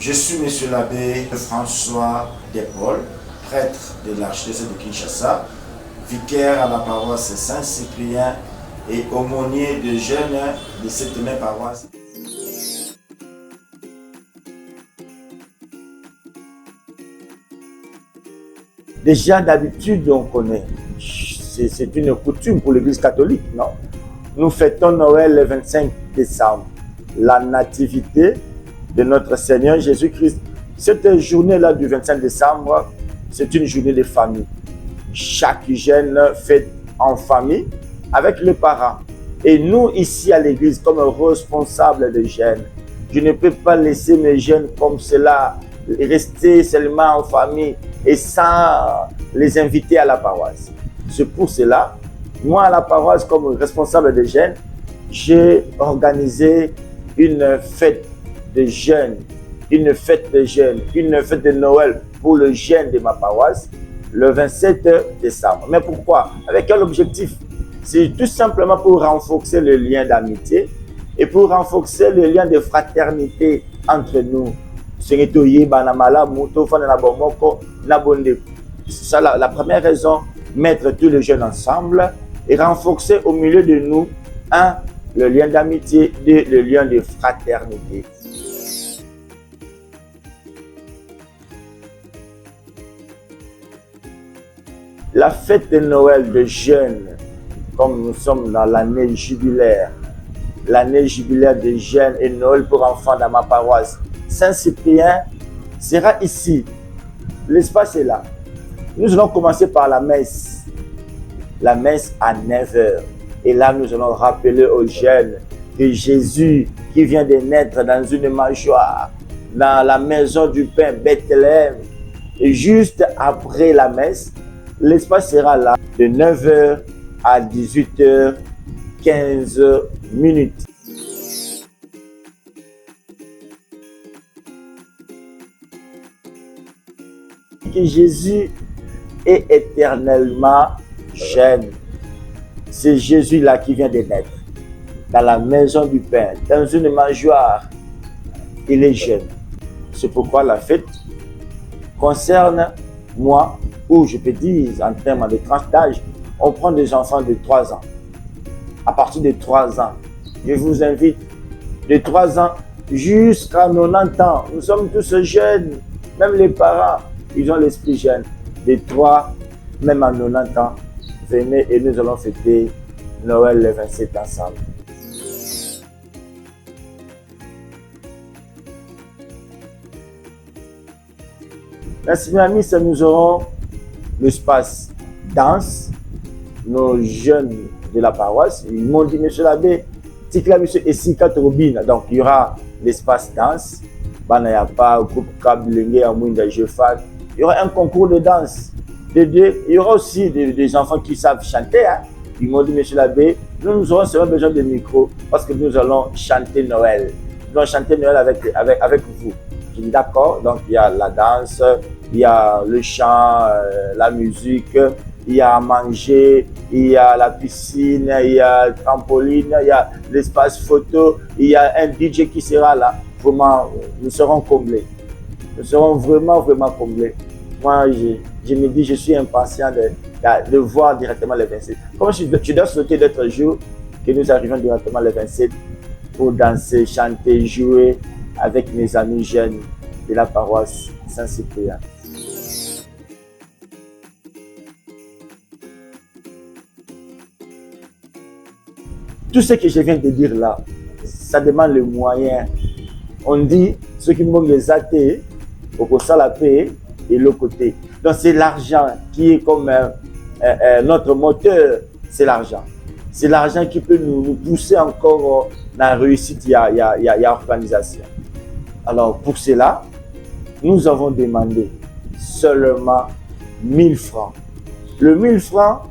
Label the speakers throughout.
Speaker 1: Je suis Monsieur l'abbé François Despaul, prêtre de l'archidiocèse de Kinshasa, vicaire à la paroisse Saint-Cyprien et aumônier de jeunes de cette même paroisse. Déjà d'habitude on connaît, c'est une coutume pour l'Église catholique, non? Nous fêtons Noël le 25 décembre, la nativité de notre Seigneur Jésus-Christ. Cette journée-là du 25 décembre, c'est une journée de famille. Chaque jeune fête en famille avec les parents. Et nous, ici à l'église, comme responsables des jeunes, je ne peux pas laisser mes jeunes comme cela rester seulement en famille et sans les inviter à la paroisse. C'est pour cela, moi à la paroisse, comme responsable des jeunes, j'ai organisé une fête de jeunes, une fête de Noël pour le jeune de ma paroisse, le 27 décembre. Mais pourquoi? Avec quel objectif? C'est tout simplement pour renforcer le lien d'amitié et pour renforcer le lien de fraternité entre nous. C'est ça la première raison, mettre tous les jeunes ensemble et renforcer au milieu de nous, un, le lien d'amitié, deux, le lien de fraternité. La fête de Noël de jeunes, comme nous sommes dans l'année jubilaire des jeunes et Noël pour enfants dans ma paroisse Saint-Cyprien, sera ici. L'espace est là. Nous allons commencer par la messe à 9h. Et là, nous allons rappeler aux jeunes que Jésus, qui vient de naître dans une mangeoire, dans la maison du pain Bethléem, et juste après la messe, l'espace sera là de 9h à 18h15 minutes. Que Jésus est éternellement jeune. C'est Jésus-là qui vient de naître dans la maison du pain, dans une mangeoire. Il est jeune. C'est pourquoi la fête concerne moi, ou je peux dire en termes de tranche d'âge, on prend des enfants de 3 ans. À partir de 3 ans, je vous invite de 3 ans jusqu'à 90 ans. Nous sommes tous jeunes, même les parents, ils ont l'esprit jeune. De 3, même à 90 ans, venez et nous allons fêter Noël le 27 ensemble. Merci mes amis, nous aurons l'espace danse. Nos jeunes de la paroisse, ils m'ont dit, monsieur l'abbé, donc il y aura l'espace danse. Il y aura un concours de danse. Il y aura aussi des enfants qui savent chanter. Hein. Ils m'ont dit, monsieur l'abbé, nous aurons seulement besoin de micro parce que nous allons chanter Noël. Nous allons chanter Noël avec vous. J'ai dit d'accord, donc il y a la danse, il y a le chant, la musique, il y a à manger, il y a la piscine, il y a le trampoline, il y a l'espace photo, il y a un DJ qui sera là. Vraiment, nous serons comblés. Nous serons vraiment comblés. Moi, je me dis, je suis impatient de voir directement le 27. Comme je dois souhaiter d'être jour que nous arrivions directement le 27 pour danser, chanter, jouer avec mes amis jeunes de la paroisse Saint-Cyprien. Tout ce que je viens de dire là, ça demande le moyen. On dit, ceux qui m'ont les athées, au salapé et le côté. Donc c'est l'argent qui est comme notre moteur, c'est l'argent. C'est l'argent qui peut nous pousser encore dans la réussite, il y a organisation. Alors pour cela, nous avons demandé seulement 1000 francs. Le 1000 francs,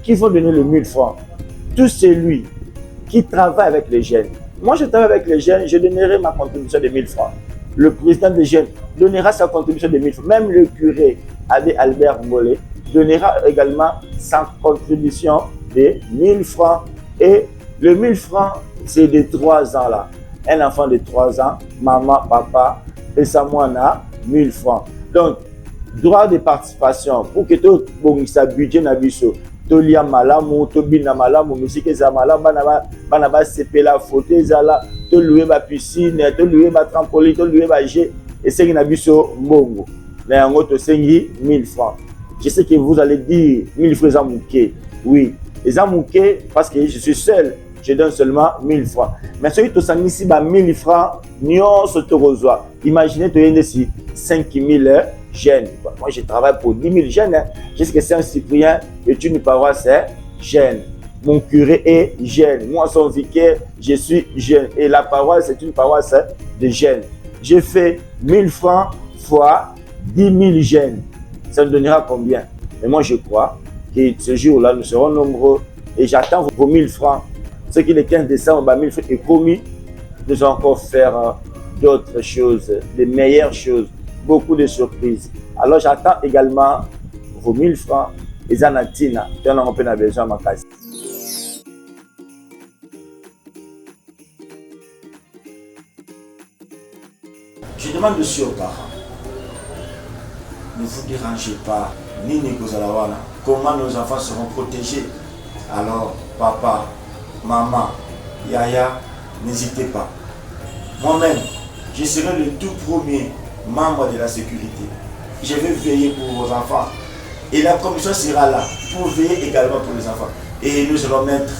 Speaker 1: qui vont donner le 1000 francs? Tout celui qui travaille avec les jeunes. Moi, je travaille avec les jeunes, je donnerai ma contribution de 1000 francs. Le président des jeunes donnera sa contribution de 1000 francs. Même le curé, Abbé Albert Mollet, donnera également sa contribution de 1000 francs. Et le 1000 francs, c'est de 3 ans là. Un enfant de 3 ans, maman, papa, et ça moi 1000 francs. Donc, droit de participation pour que tout bon ça budget na biso. Tolia malamu, tobina malamu, musique za malamu, bana ba sepela photo ezala, to louer ba piscine, to louer ba trampoline, to louer ba jet et c'est na biso mbongo. Na yango to sengi 1000 francs. Je sais que vous allez dire 1000 francs za muke. Oui, za muke parce que je suis seul. Je donne seulement 1000 francs. Mais celui qui a ici 1000 francs, nous sommes. Imaginez, tu as ici 5000 jeunes. Moi, je travaille pour 10 000 jeunes. Jusqu'à Saint-Cyprien est une paroisse jeune. Mon curé est jeune. Moi, son vicaire, je suis jeune. Et la paroisse est une paroisse de jeunes. J'ai fait 1000 francs fois 10 000 jeunes. Ça nous donnera combien? Mais moi, je crois que ce jour-là, nous serons nombreux. Et j'attends vos 1000 francs. Ce qui le 15 décembre, 1000 francs est commis. Nous allons encore faire d'autres choses, des meilleures choses, beaucoup de surprises. Alors j'attends également vos 1000 francs. Et Zanatina, tu en as besoin à ma case. Je demande aussi aux parents, ne vous dérangez pas, ni Nikozalawana, comment nos enfants seront protégés. Alors, papa, maman, Yaya, n'hésitez pas. Moi-même, je serai le tout premier membre de la sécurité. Je vais veiller pour vos enfants. Et la commission sera là pour veiller également pour les enfants. Et nous allons mettre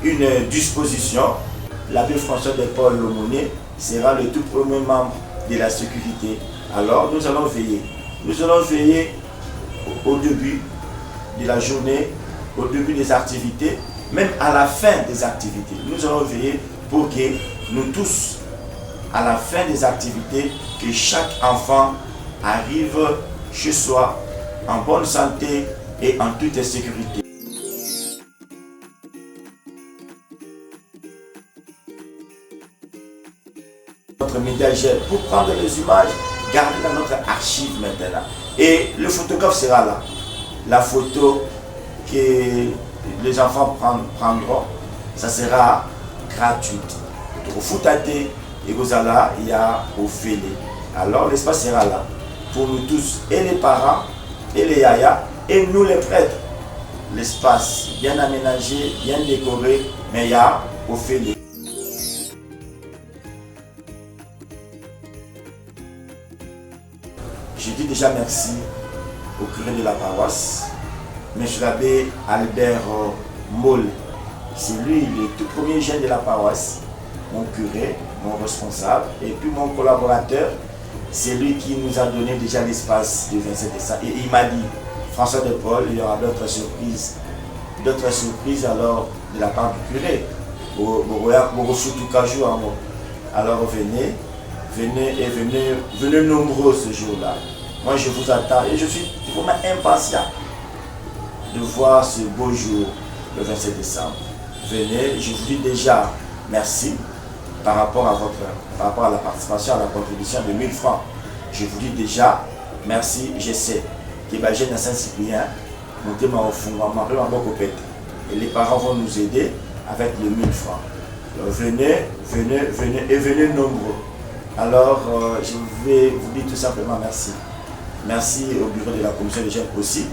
Speaker 1: une disposition. L'abbé François de Paul Lomoné sera le tout premier membre de la sécurité. Alors nous allons veiller. Nous allons veiller au début de la journée, au début des activités, même à la fin des activités. Nous allons veiller pour que nous tous, à la fin des activités, que chaque enfant arrive chez soi en bonne santé et en toute sécurité. Notre médiagère pour prendre les images, garder dans notre archive maintenant. Et le photographe sera là. La photo que les enfants prendront, ça sera gratuite. Au Foutate et Gozala, il y a au Félé. Alors l'espace sera là pour nous tous, et les parents, et les yaya, et nous les prêtres. L'espace bien aménagé, bien décoré, mais il y a au Félé. Je dis déjà merci au curé de la paroisse, M. l'abbé Albert Moll. C'est lui le tout premier jeune de la paroisse, mon curé, mon responsable, et puis mon collaborateur, c'est lui qui nous a donné déjà l'espace du 27 décembre. Et il m'a dit, François de Paul, il y aura d'autres surprises alors de la part du curé. Alors venez nombreux ce jour-là. Moi je vous attends et je suis vraiment impatient de voir ce beau jour, le 27 décembre. Venez, je vous dis déjà merci par rapport à la participation, à la contribution de 1000 francs. Je vous dis déjà merci, je sais que les jeunes à Saint-Cyprien, et les parents vont nous aider avec les 1000 francs. Alors, venez et venez nombreux. Alors je vais vous dire tout simplement merci. Merci au bureau de la commission des jeunes aussi,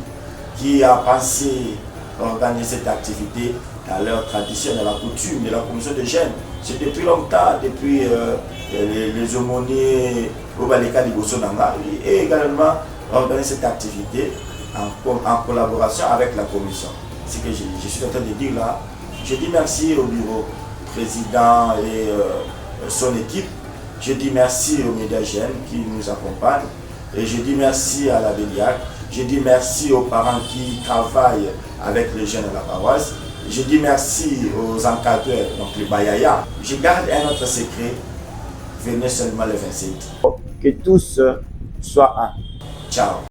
Speaker 1: qui a pensé organiser cette activité à leur tradition, à la coutume de la commission des jeunes. C'est depuis longtemps, depuis les aumôniers au Baleka Liboso-Nanga, et également organiser cette activité en collaboration avec la commission. C'est ce que je suis en train de dire là. Je dis merci au bureau président et son équipe. Je dis merci aux médias jeunes qui nous accompagnent. Et je dis merci à la Béliac. Je dis merci aux parents qui travaillent avec les jeunes à la paroisse. Je dis merci aux encadreurs, donc les Bayaya. Je garde un autre secret. Venez seulement le 27. Que tous soient un. Ciao.